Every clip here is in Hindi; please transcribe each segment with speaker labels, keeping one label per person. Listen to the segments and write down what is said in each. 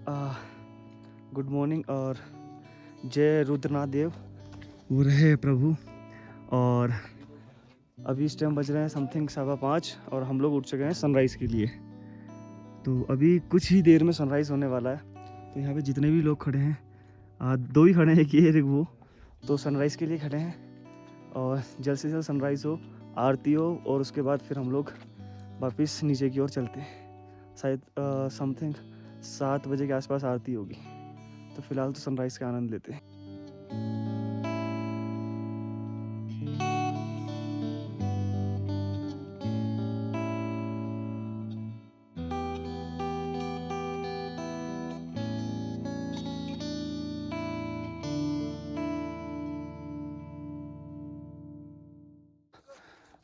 Speaker 1: गुड मॉर्निंग और जय रुद्रनाथ देव, वो रहे प्रभु। और अभी इस टाइम बज रहे हैं समथिंग 5:15 और हम लोग उठ चुके हैं सनराइज़ के लिए। तो अभी कुछ ही देर में सनराइज़ होने वाला है। तो यहाँ पे जितने भी लोग खड़े हैं, दो ही खड़े हैं कि एक वो, तो सनराइज़ के लिए खड़े हैं। और जल्द से जल्द सनराइज़ हो, आरती हो और उसके बाद फिर हम लोग वापस नीचे की ओर चलते हैं। शायद समथिंग 7 बजे के आसपास आरती होगी। तो फिलहाल तो सनराइज़ का आनंद लेते हैं।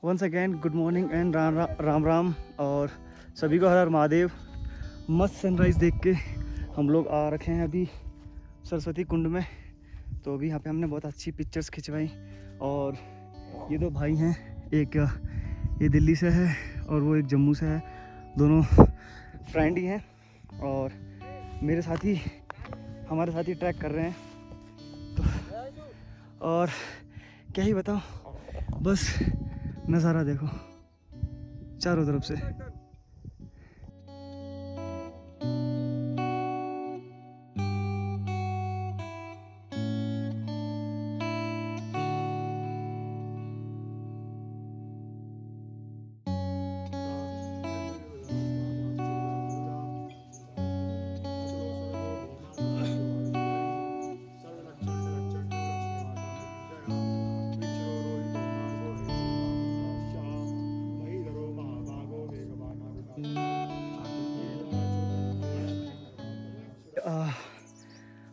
Speaker 1: Once again good morning and Ram Ram और सभी को हर हर महादेव। मस्त सनराइज़ देख के हम लोग आ रखे हैं अभी सरस्वती कुंड में। तो अभी यहाँ पे हमने बहुत अच्छी पिक्चर्स खिंचवाई। और ये दो भाई हैं, एक ये दिल्ली से है और वो एक जम्मू से है। दोनों फ्रेंड ही हैं और मेरे साथ ही हमारे साथ ही ट्रैक कर रहे हैं। तो और क्या ही बताऊँ, बस नज़ारा देखो चारों तरफ से।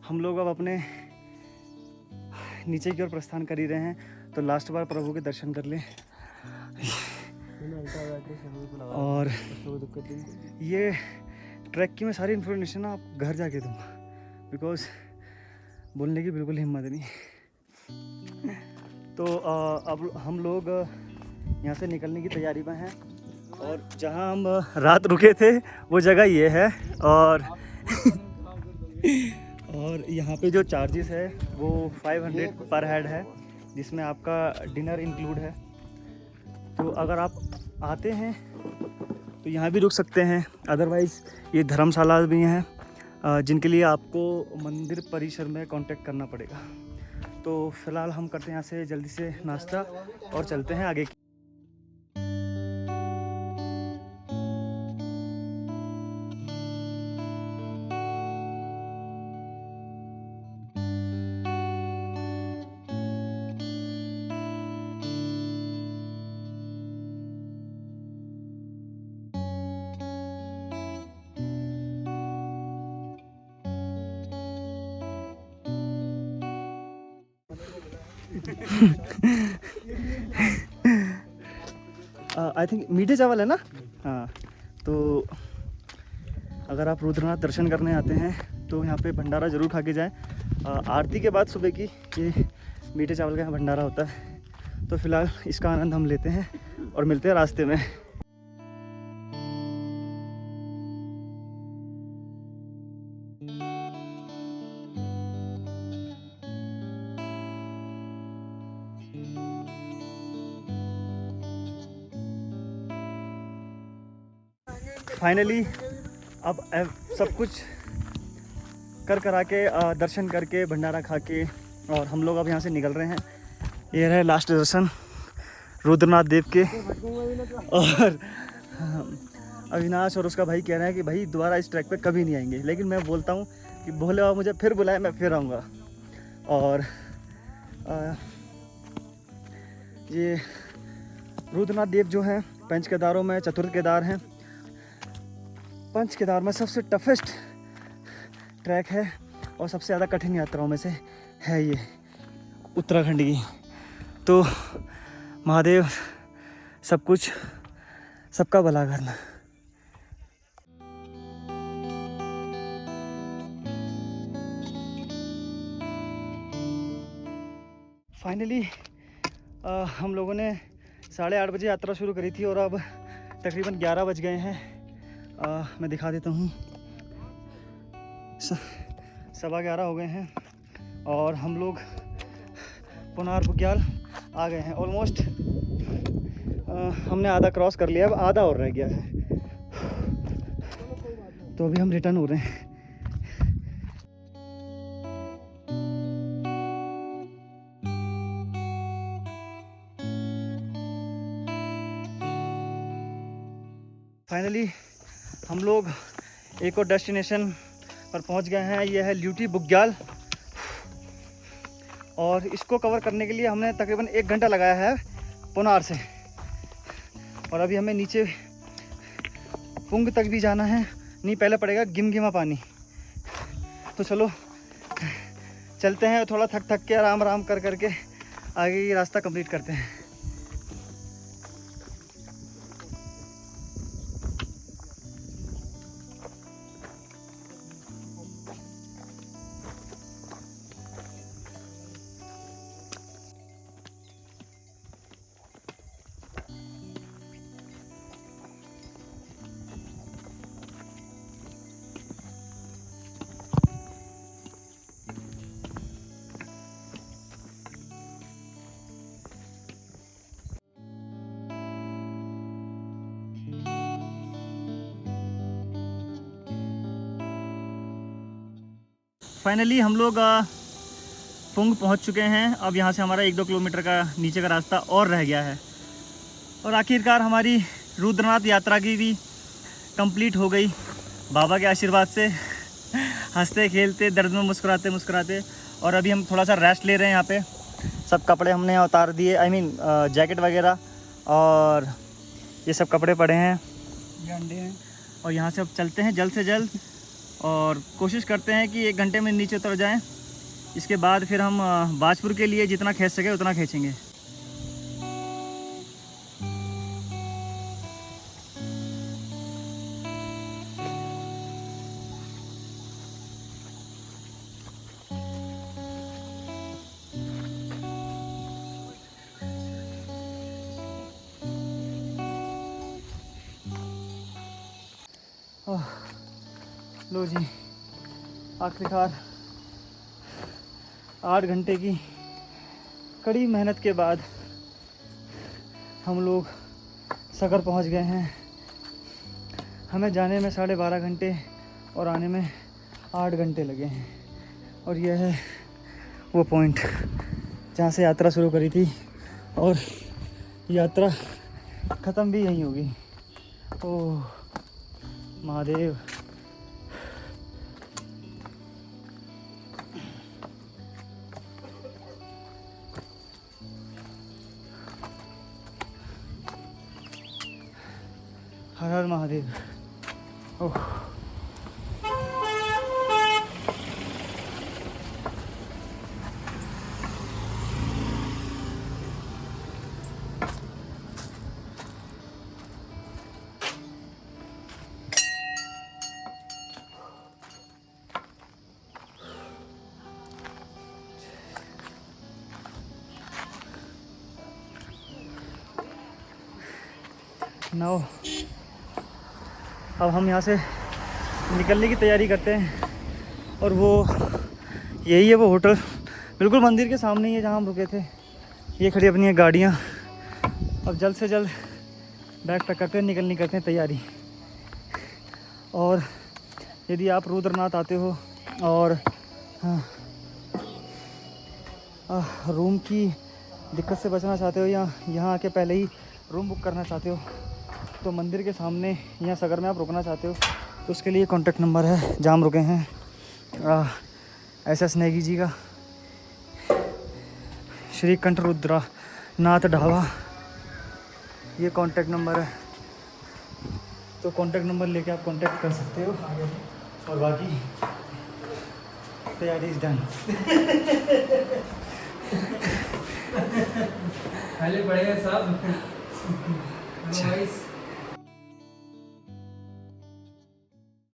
Speaker 1: हम लोग अब अपने नीचे की ओर प्रस्थान कर ही रहे हैं। तो लास्ट बार प्रभु के दर्शन कर लें। और ये ट्रैक की मैं सारी इन्फॉर्मेशन आप घर जाके दूँगा, बिकॉज़ बोलने की बिल्कुल हिम्मत नहीं। तो अब हम लोग यहाँ से निकलने की तैयारी में हैं। और जहाँ हम रात रुके थे वो जगह ये है। और और यहाँ पे जो चार्जेस है वो 500 पर हेड है, जिसमें आपका डिनर इंक्लूड है। तो अगर आप आते हैं तो यहाँ भी रुक सकते हैं। अदरवाइज़ ये धर्मशाला भी हैं जिनके लिए आपको मंदिर परिसर में कांटेक्ट करना पड़ेगा। तो फ़िलहाल हम करते हैं यहाँ से जल्दी से नाश्ता और चलते हैं आगे की। आई थिंक मीठे चावल है ना। हाँ, तो अगर आप रुद्रनाथ दर्शन करने आते हैं तो यहाँ पे भंडारा ज़रूर खा के जाएँ। आरती के बाद सुबह की ये मीठे चावल का यहाँ भंडारा होता है। तो फ़िलहाल इसका आनंद हम लेते हैं और मिलते हैं रास्ते में। फाइनली अब सब कुछ कर करा के दर्शन करके भंडारा खा के और हम लोग अब यहाँ से निकल रहे हैं। ये रहे लास्ट दर्शन रुद्रनाथ देव के। और अविनाश और उसका भाई कह रहे हैं कि भाई दोबारा इस ट्रैक पे कभी नहीं आएंगे, लेकिन मैं बोलता हूँ कि भोले बाबा मुझे फिर बुलाए, मैं फिर आऊँगा। और ये रुद्रनाथ देव जो हैं पंच केदारों में चतुर्थ केदार हैं। पंच केदार में सबसे टफेस्ट ट्रैक है और सबसे ज़्यादा कठिन यात्राओं में से है ये उत्तराखंड की। तो महादेव सब कुछ सबका भला करना। फाइनली हम लोगों ने 8:30 बजे यात्रा शुरू करी थी और अब तकरीबन 11 बज गए हैं। मैं दिखा देता हूँ। 11:15 हो गए हैं और हम लोग पुनार बुग्याल आ गए हैं। ऑलमोस्ट हमने आधा क्रॉस कर लिया, अब आधा और रह गया है, तो अभी हम रिटर्न हो रहे हैं। फाइनली हम लोग एक और डेस्टिनेशन पर पहुंच गए हैं। यह है ल्यूटी बुग्याल और इसको कवर करने के लिए हमने तकरीबन 1 घंटा लगाया है पुनार से। और अभी हमें नीचे पुंग तक भी जाना है। नहीं, पहले पड़ेगा गिमगिमा पानी। तो चलो चलते हैं, थोड़ा थक के आराम आराम कर करके आगे की रास्ता कंप्लीट करते हैं। फाइनली हम लोग पुंग पहुंच चुके हैं। अब यहाँ से हमारा 1-2 किलोमीटर का नीचे का रास्ता और रह गया है और आखिरकार हमारी रुद्रनाथ यात्रा की भी कंप्लीट हो गई बाबा के आशीर्वाद से, हंसते खेलते, दर्द में मुस्कुराते मुस्कुराते। और अभी हम थोड़ा सा रेस्ट ले रहे हैं। यहाँ पे सब कपड़े हमने उतार दिए, जैकेट वगैरह और ये सब कपड़े पड़े हैं, ये अंडे हैं। और यहाँ से अब चलते हैं जल्द से जल्द और कोशिश करते हैं कि 1 घंटे में नीचे उतर जाएं। इसके बाद फिर हम बाजपुर के लिए जितना खींच सके उतना खींचेंगे। लो जी, आखिरकार 8 घंटे की कड़ी मेहनत के बाद हम लोग सगर पहुंच गए हैं। हमें जाने में 12.5 घंटे और आने में 8 घंटे लगे हैं। और यह है वो पॉइंट जहाँ से यात्रा शुरू करी थी और यात्रा ख़त्म भी यहीं होगी। ओह महादेव। हर हर महादेव। ओह नाउ अब हम यहाँ से निकलने की तैयारी करते हैं। और वो यही है वो होटल, बिल्कुल मंदिर के सामने ही है जहाँ हम रुके थे। ये खड़ी अपनी गाड़ियाँ। अब जल्द से जल्द बैग पैक करते हैं, निकलने करते हैं तैयारी। और यदि आप रुद्रनाथ आते हो और रूम की दिक्कत से बचना चाहते हो या यहाँ आके पहले ही रूम बुक करना चाहते हो, तो मंदिर के सामने या सगर में आप रुकना चाहते हो तो उसके लिए कॉन्टैक्ट नंबर है जहाँ हम रुके हैं, SS नेगी जी का, श्री कंठ रुद्रनाथ ढाबा, ये कॉन्टैक्ट नंबर है। तो कॉन्टैक्ट नंबर लेके आप कॉन्टैक्ट कर सकते हो और बाकी तैयारी इज डन।
Speaker 2: पहले पड़ेगा साहब।